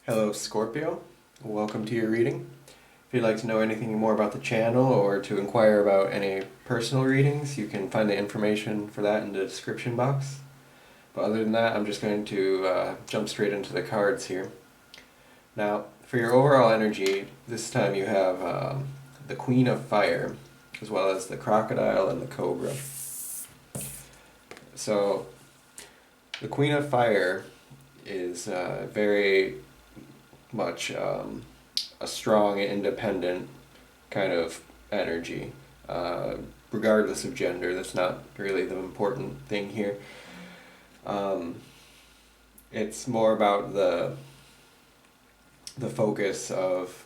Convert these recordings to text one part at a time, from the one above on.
Hello Scorpio, welcome to your reading. If you'd like to know anything more about the channel or to inquire about any personal readings, you can find the information for that in the description box. But other than that, I'm just going to jump straight into the cards here. Now, for your overall energy, this time you have the Queen of Fire, as well as the Crocodile and the Cobra. So, the Queen of Fire is very much a strong, independent kind of energy, regardless of gender. That's not really the important thing here. It's more about the focus of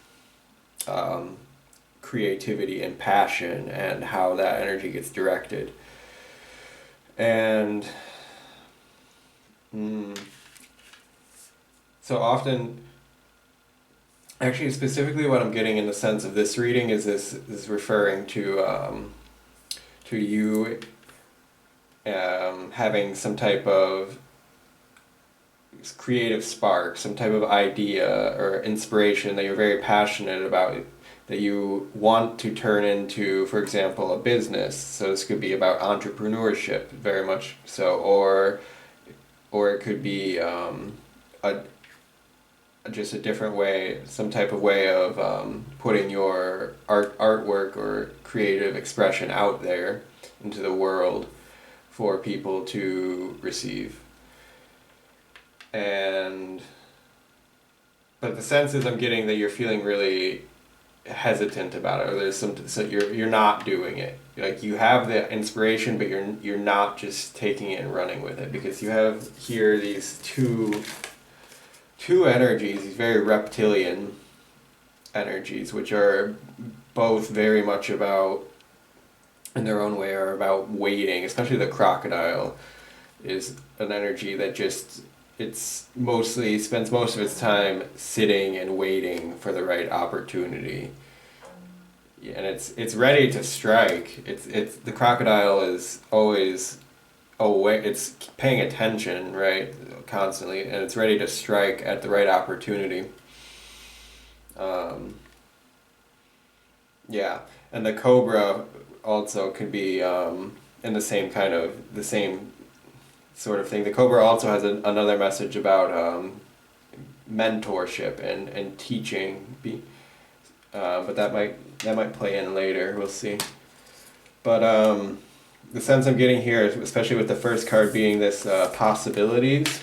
creativity and passion and how that energy gets directed. And so often, actually specifically what I'm getting in the sense of this reading is this is referring to you having some type of creative spark, some type of idea or inspiration that you're very passionate about, that you want to turn into, for example, a business. So this could be about entrepreneurship, very much so, or it could be just a different way, some type of way of putting your artwork or creative expression out there into the world for people to receive. But the sense is I'm getting that you're feeling really hesitant about it, or there's so you're not doing it. Like, you have the inspiration, but you're not just taking it and running with it, because you have here these two energies, these very reptilian energies, which are both very much about, in their own way, are about waiting. Especially the crocodile is an energy that just, it's mostly spends most of its time sitting and waiting for the right opportunity. And it's ready to strike. It's the crocodile is always aware, it's paying attention, right, constantly, and it's ready to strike at the right opportunity. Yeah, and the cobra also could be in the same sort of thing. The cobra also has another message about mentorship and teaching, but that might play in later. We'll see. But the sense I'm getting here, especially with the first card being this possibilities,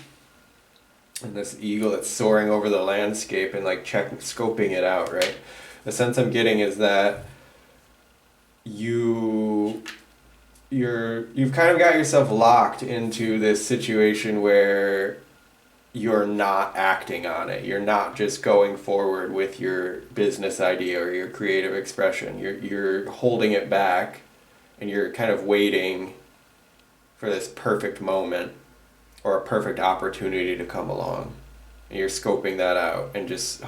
and this eagle that's soaring over the landscape and like scoping it out, right? The sense I'm getting is that you've kind of got yourself locked into this situation where you're not acting on it. You're not just going forward with your business idea or your creative expression. You're holding it back, and you're kind of waiting for this perfect moment or a perfect opportunity to come along. And you're scoping that out and just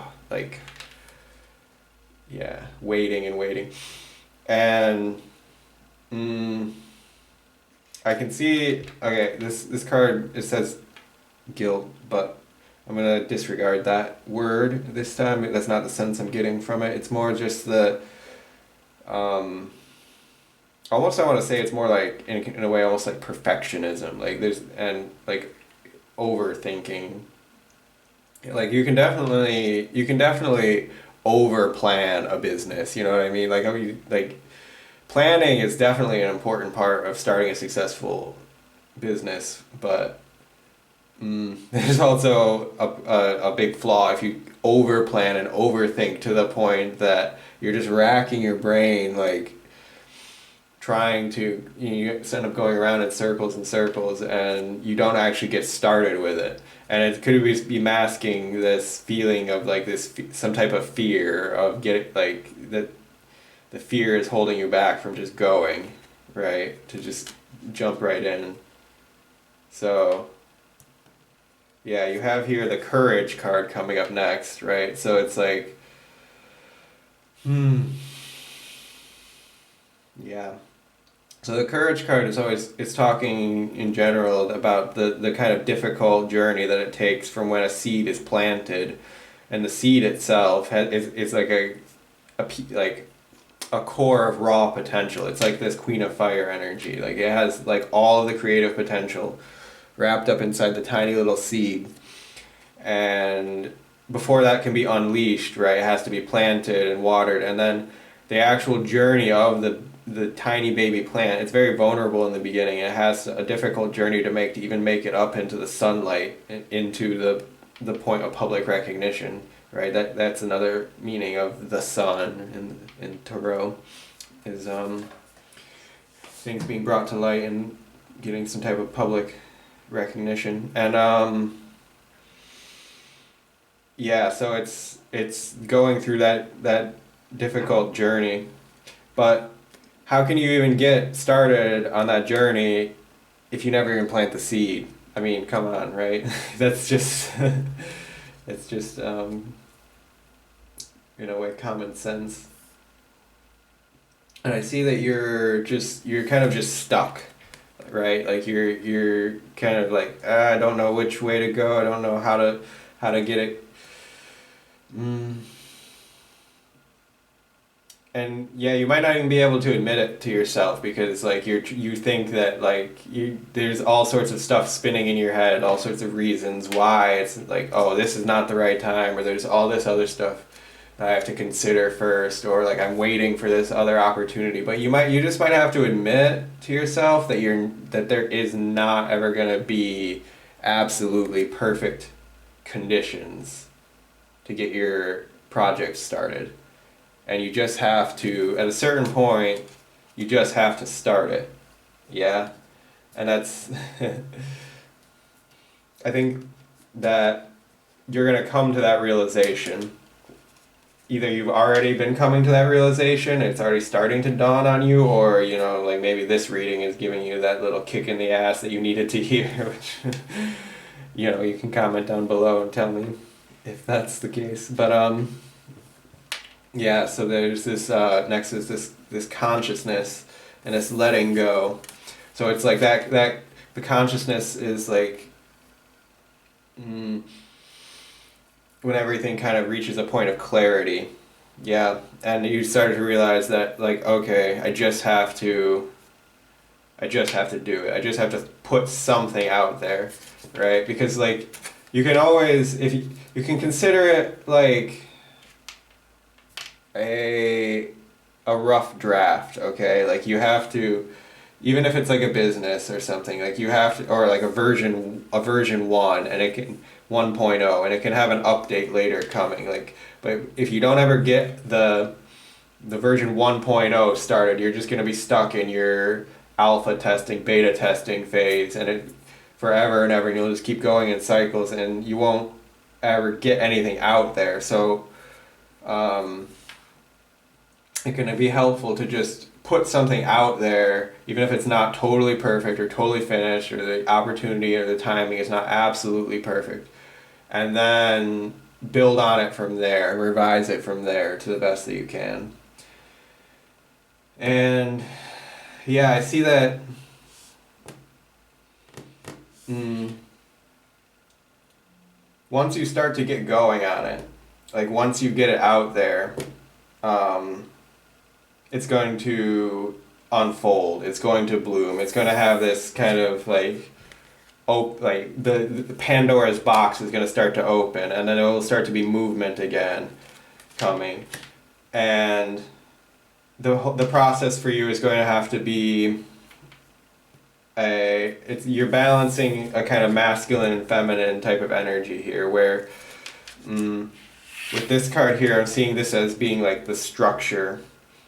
waiting and waiting. And I can see, okay, this card, it says guilt, but I'm going to disregard that word this time. That's not the sense I'm getting from it. It's more just the almost, I want to say it's more like, in a way, almost like perfectionism. Like like overthinking. Like you can definitely over plan a business. You know what I mean? Like planning is definitely an important part of starting a successful business, but there's also a big flaw if you over plan and overthink to the point that you're just racking your brain, like trying to, you end up going around in circles and circles, and you don't actually get started with it. And it could be masking this feeling of like some type of fear of getting, like, that the fear is holding you back from just going, right? To just jump right in. So, yeah, you have here the Courage card coming up next, right? So it's like, yeah. So the Courage card it's talking in general about the kind of difficult journey that it takes from when a seed is planted and the seed itself is like like a core of raw potential. It's like this Queen of Fire energy. Like it has like all of the creative potential wrapped up inside the tiny little seed. And before that can be unleashed, right, it has to be planted and watered, and then the actual journey of the tiny baby plant, it's very vulnerable in the beginning. It has a difficult journey to make, to even make it up into the sunlight, into the point of public recognition, right? That's another meaning of the sun in Tarot, is things being brought to light and getting some type of public recognition. And yeah, so it's going through that difficult journey. But how can you even get started on that journey if you never even plant the seed? I mean, come on, right? That's just it's just in a way common sense. And I see that you're kind of just stuck, right? Like you're kind of like, I don't know which way to go. I don't know how to get it. And yeah, you might not even be able to admit it to yourself, because like you think that like there's all sorts of stuff spinning in your head, all sorts of reasons why it's like, oh, this is not the right time, or there's all this other stuff that I have to consider first, or like I'm waiting for this other opportunity. But you just might have to admit to yourself that there is not ever gonna be absolutely perfect conditions to get your project started. And you just have to, at a certain point, you just have to start it. Yeah? And that's, I think that you're going to come to that realization. Either you've already been coming to that realization, it's already starting to dawn on you, or, like maybe this reading is giving you that little kick in the ass that you needed to hear, which, you can comment down below and tell me if that's the case. But, yeah, so there's this, next is this consciousness and this letting go. So it's like that the consciousness is like, when everything kind of reaches a point of clarity. Yeah, and you started to realize that, like, okay, I just have to do it. I just have to put something out there, right? Because, like, you can always, if you can consider it like a rough draft, okay? Like you have to, even if it's like a business or something, like you have to, or like a version 1, and it can 1.0, and it can have an update later coming, like, but if you don't ever get the version 1.0 started, you're just going to be stuck in your alpha testing, beta testing phase, and it forever and ever, and you'll just keep going in cycles, and you won't ever get anything out there. So it can be helpful to just put something out there, even if it's not totally perfect or totally finished, or the opportunity or the timing is not absolutely perfect, and then build on it from there and revise it from there to the best that you can. And yeah, I see that once you start to get going on it, like once you get it out there, it's going to unfold, it's going to bloom, it's going to have this kind of like, the Pandora's box is going to start to open, and then it will start to be movement again coming. And the process for you is going to have to be you're balancing a kind of masculine and feminine type of energy here, where with this card here, I'm seeing this as being like the structure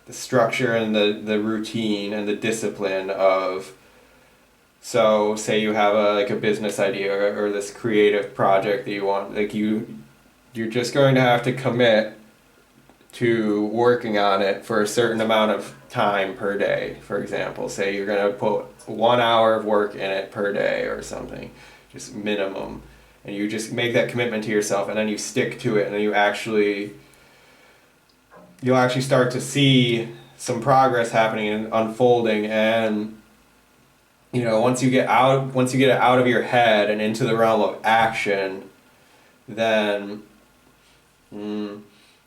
and the routine and the discipline of, so say you have a business idea or this creative project that you want, like you're just going to have to commit to working on it for a certain amount of time per day. For example, say you're going to put 1 hour of work in it per day or something, just minimum, and you just make that commitment to yourself, and then you stick to it, and then you'll actually start to see some progress happening and unfolding. And once you get it out of your head and into the realm of action, then Mm.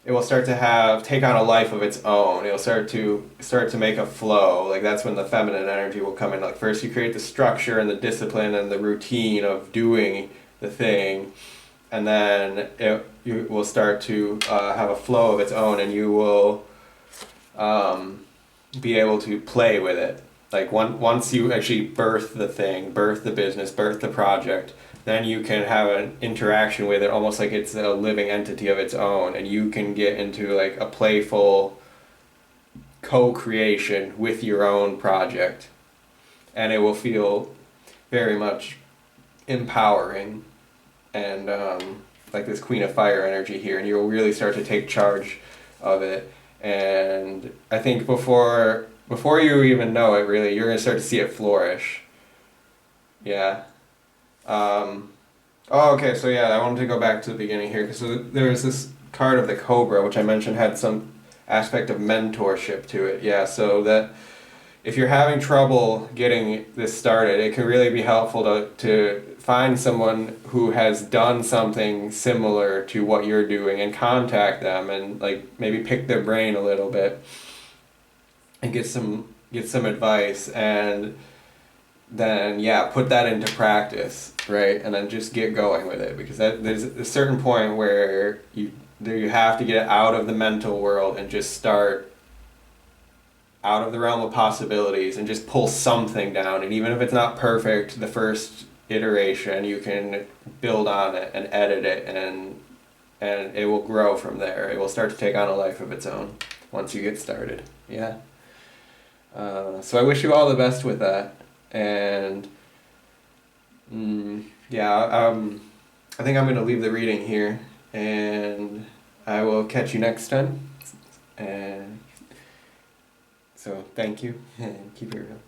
It will start to take on a life of its own. It'll start to make a flow. Like that's when the feminine energy will come in. Like first you create the structure and the discipline and the routine of doing the thing, and then you will start to have a flow of its own, and you will be able to play with it. Like once you actually birth the thing, birth the business, birth the project, then you can have an interaction with it almost like it's a living entity of its own, and you can get into like a playful co-creation with your own project, and it will feel very much empowering and like this Queen of Fire energy here, and you'll really start to take charge of it. And I think before you even know it, really, you're gonna start to see it flourish. Yeah. Oh, okay. So yeah, I wanted to go back to the beginning here. So there was this card of the Cobra, which I mentioned had some aspect of mentorship to it. Yeah. So that if you're having trouble getting this started, it can really be helpful to find someone who has done something similar to what you're doing and contact them and like maybe pick their brain a little bit and get some advice, and then yeah, put that into practice, right? And then just get going with it, because there's a certain point where you have to get out of the mental world and just start out of the realm of possibilities and just pull something down. And even if it's not perfect the first iteration, you can build on it and edit it, and it will grow from there. It will start to take on a life of its own once you get started. Yeah. So I wish you all the best with that. And yeah, I think I'm going to leave the reading here, and I will catch you next time. And so thank you, and keep it real.